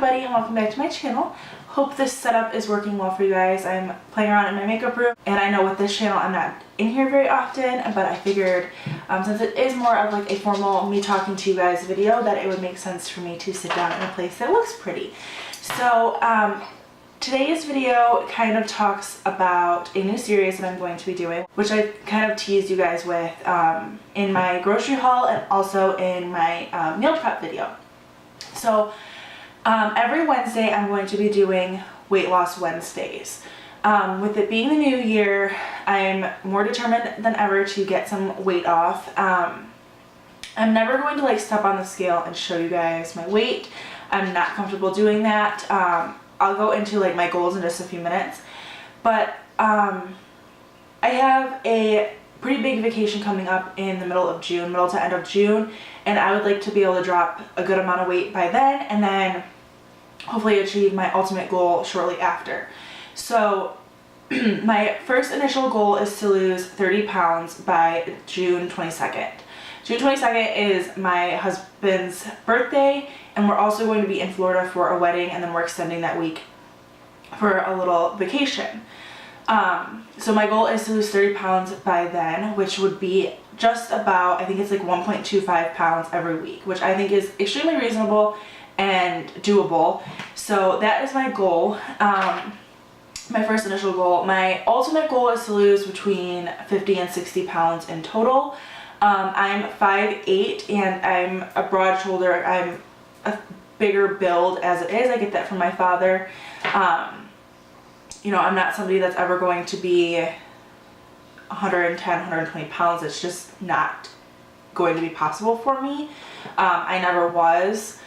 everybody and welcome back to my channel. Hope this setup is working well for you guys. I'm playing around in my makeup room, and I know with this channel I'm not in here very often, but I figured since it is more of like a formal me talking to you guys video, that it would make sense for me to sit down in a place that looks pretty. So today's video kind of talks about a new series that I'm going to be doing, which I kind of teased you guys with in my grocery haul and also in my meal prep video. So every Wednesday I'm going to be doing Weight Loss Wednesdays. With it being the new year, I'm more determined than ever to get some weight off. I'm never going to like step on the scale and show you guys my weight. I'm not comfortable doing that. I'll go into like my goals in just a few minutes, but I have a pretty big vacation coming up in the middle to end of June, and I would like to be able to drop a good amount of weight by then, and then hopefully achieve my ultimate goal shortly after. So my first initial goal is to lose 30 pounds by June 22nd. June 22nd is my husband's birthday, and we're also going to be in Florida for a wedding, and then we're extending that week for a little vacation. So my goal is to lose 30 pounds by then, which would be just about, I think it's like 1.25 pounds every week, which I think is extremely reasonable and doable. So that is my goal, my first initial goal. My ultimate goal is to lose between 50 and 60 pounds in total. I'm 5'8", and I'm a broad shoulder. I'm a bigger build as it is. I get that from my father. You know, I'm not somebody that's ever going to be 110, 120 pounds. It's just not going to be possible for me. I never was.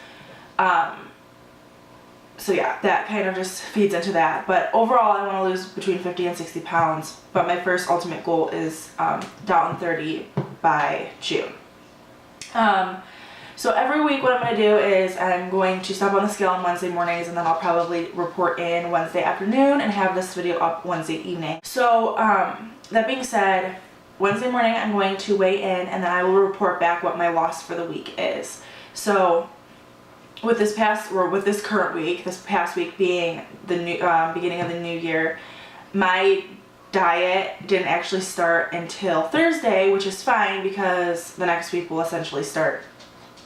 So yeah, that kind of just feeds into that. But overall, I want to lose between 50 and 60 pounds. But my first ultimate goal is down 30 by June. So every week what I'm going to do is I'm going to step on the scale on Wednesday mornings, and then I'll probably report in Wednesday afternoon and have this video up Wednesday evening. So that being said, Wednesday morning I'm going to weigh in, and then I will report back what my loss for the week is. So with this current week, this past week being the new beginning of the new year, my diet didn't actually start until Thursday, which is fine because the next week will essentially start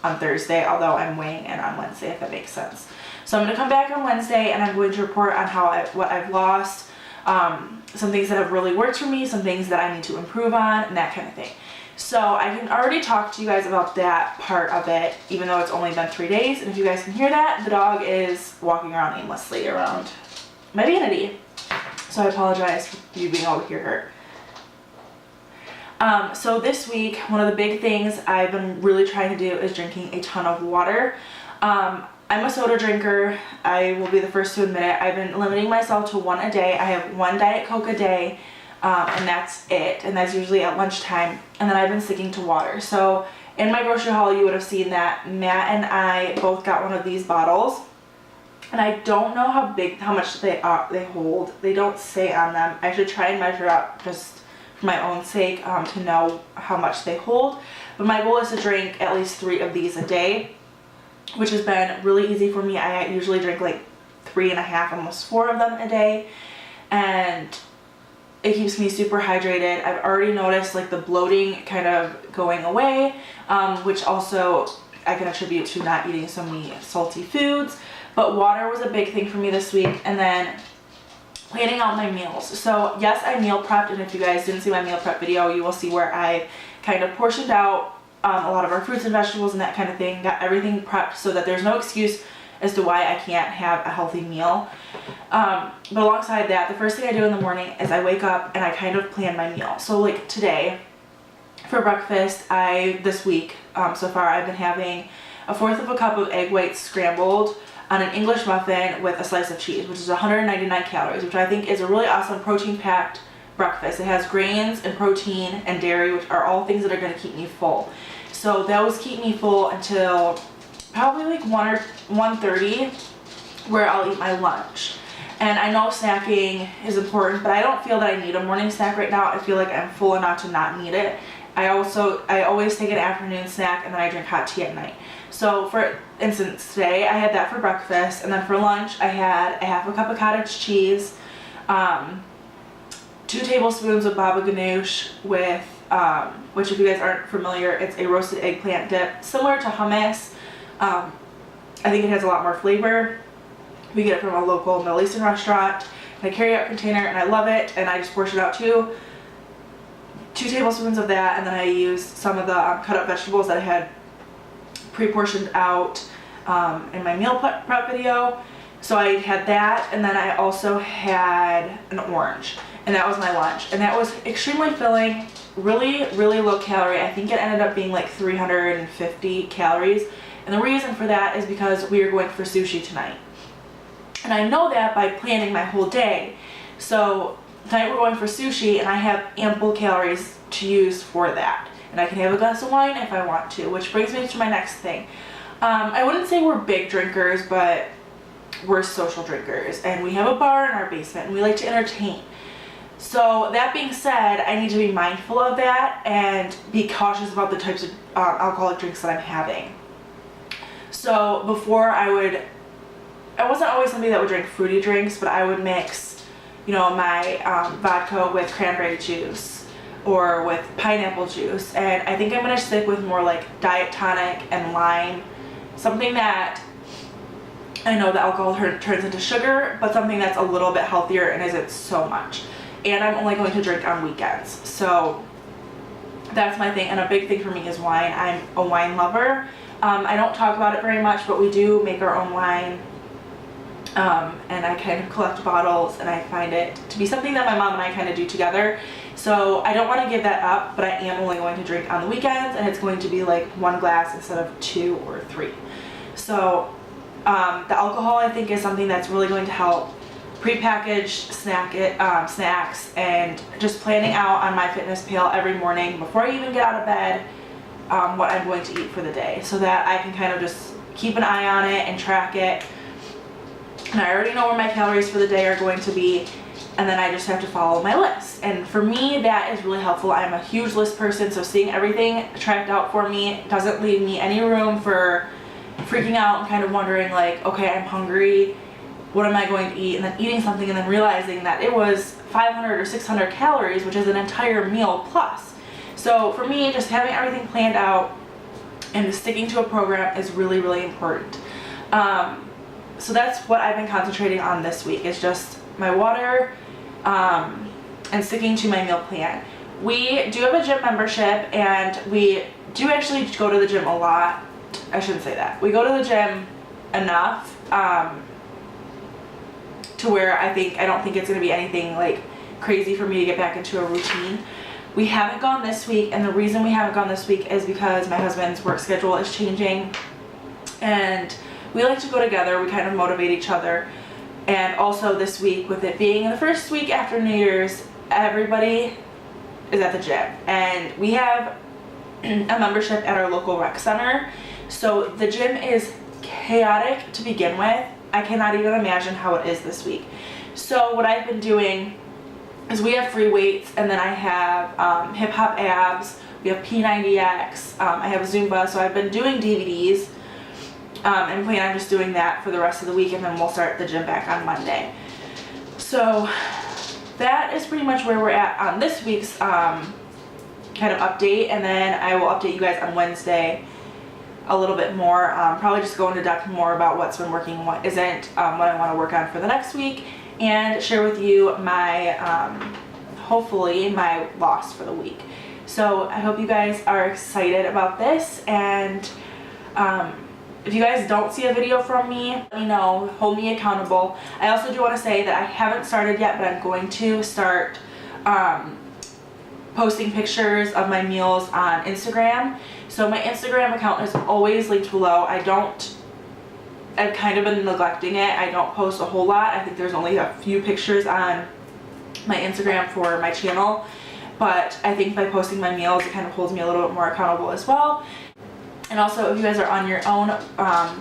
on Thursday, although I'm weighing in on Wednesday, if that makes sense. So I'm going to come back on Wednesday, and I'm going to report on what I've lost, some things that have really worked for me, some things that I need to improve on, and that kind of thing. So I can already talk to you guys about that part of it, even though it's only been 3 days. And if you guys can hear that, the dog is walking around aimlessly around my vanity. So I apologize for you being able to hear her. So this week, one of the big things I've been really trying to do is drinking a ton of water. I'm a soda drinker. I will be the first to admit it. I've been limiting myself to one a day. I have one Diet Coke a day, and that's it. And that's usually at lunchtime. And then I've been sticking to water. So in my grocery haul, you would have seen that Matt and I both got one of these bottles. And I don't know how much they hold. They don't say on them. I should try and measure up just for my own sake to know how much they hold. But my goal is to drink at least 3 of these a day, which has been really easy for me. I usually drink like 3.5, almost 4 of them a day, and it keeps me super hydrated. I've already noticed like the bloating kind of going away, which also I can attribute to not eating so many salty foods. But water was a big thing for me this week, and then planning out my meals. So yes, I meal prepped, and if you guys didn't see my meal prep video, you will see where I kind of portioned out a lot of our fruits and vegetables and that kind of thing. Got everything prepped so that there's no excuse as to why I can't have a healthy meal. But alongside that, the first thing I do in the morning is I wake up and I kind of plan my meal. So like today, for breakfast, this week so far, I've been having 1/4 cup of egg whites scrambled on an English muffin with a slice of cheese, which is 199 calories, which I think is a really awesome protein-packed breakfast. It has grains and protein and dairy, which are all things that are going to keep me full. So those keep me full until probably like 1 or 1:30, where I'll eat my lunch. And I know snacking is important, but I don't feel that I need a morning snack right now. I feel like I'm full enough to not need it. I always take an afternoon snack, and then I drink hot tea at night. So for instance, today I had that for breakfast, and then for lunch I had a half a cup of cottage cheese, 2 tablespoons of baba ganoush with, which if you guys aren't familiar, it's a roasted eggplant dip, similar to hummus. I think it has a lot more flavor. We get it from a local Middle Eastern restaurant in a carry-out container, and I love it, and I just portioned out 2 tablespoons of that, and then I used some of the cut up vegetables that I had pre-portioned out in my meal prep video. So I had that, and then I also had an orange, and that was my lunch, and that was extremely filling, really low calorie. I think it ended up being like 350 calories, and the reason for that is because we are going for sushi tonight, and I know that by planning my whole day. So tonight we're going for sushi, and I have ample calories to use for that, and I can have a glass of wine if I want to, which brings me to my next thing. I wouldn't say we're big drinkers, but we're social drinkers, and we have a bar in our basement, and we like to entertain. So that being said, I need to be mindful of that and be cautious about the types of alcoholic drinks that I'm having. So before I wasn't always somebody that would drink fruity drinks, but I would mix, you know, my vodka with cranberry juice or with pineapple juice, and I think I'm going to stick with more like diet tonic and lime, something that I know the alcohol turns into sugar, but something that's a little bit healthier and isn't so much. And I'm only going to drink on weekends, so that's my thing. And a big thing for me is wine. I'm a wine lover. I don't talk about it very much, but we do make our own wine, and I kind of collect bottles, and I find it to be something that my mom and I kind of do together. So I don't want to give that up, but I am only going to drink on the weekends, and it's going to be like 1 glass instead of 2 or 3. So the alcohol, I think, is something that's really going to help prepackaged snacks, and just planning out on MyFitnessPal every morning before I even get out of bed what I'm going to eat for the day, so that I can kind of just keep an eye on it and track it, and I already know where my calories for the day are going to be, and then I just have to follow my list. And for me, that is really helpful. I'm a huge list person, so seeing everything tracked out for me doesn't leave me any room for freaking out and kind of wondering like, okay, I'm hungry, what am I going to eat? And then eating something and then realizing that it was 500 or 600 calories, which is an entire meal plus. So for me, just having everything planned out and sticking to a program is really important. So that's what I've been concentrating on this week, is just my water and sticking to my meal plan. We do have a gym membership, and we do actually go to the gym a lot. I shouldn't say that. We go to the gym enough to where I don't think it's going to be anything like crazy for me to get back into a routine. We haven't gone this week, and the reason we haven't gone this week is because my husband's work schedule is changing, and we like to go together. We kind of motivate each other. And also this week, with it being the first week after New Year's, everybody is at the gym, and we have a membership at our local rec center. So the gym is chaotic to begin with. I cannot even imagine how it is this week. So what I've been doing is we have free weights, and then I have hip hop abs, we have P90X, I have Zumba. So I've been doing DVDs and plan on just doing that for the rest of the week, and then we'll start the gym back on Monday. So that is pretty much where we're at on this week's kind of update, and then I will update you guys on Wednesday a little bit more, probably just go into depth more about what's been working and what isn't, what I want to work on for the next week, and share with you my, hopefully, my loss for the week. So I hope you guys are excited about this, and if you guys don't see a video from me, let me know, hold me accountable. I also do want to say that I haven't started yet, but I'm going to start posting pictures of my meals on Instagram. So my Instagram account is always linked below. I've kind of been neglecting it. I don't post a whole lot. I think there's only a few pictures on my Instagram for my channel, but I think by posting my meals, it kind of holds me a little bit more accountable as well. And also, if you guys are on your own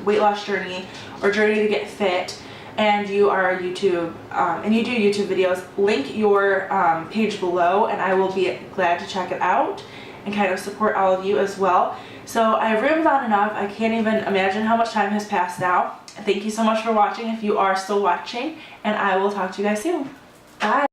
weight loss journey or journey to get fit, and you are a YouTube, and you do YouTube videos, link your page below, and I will be glad to check it out and kind of support all of you as well. So I've rambled on enough. I can't even imagine how much time has passed now. Thank you so much for watching if you are still watching, and I will talk to you guys soon. Bye!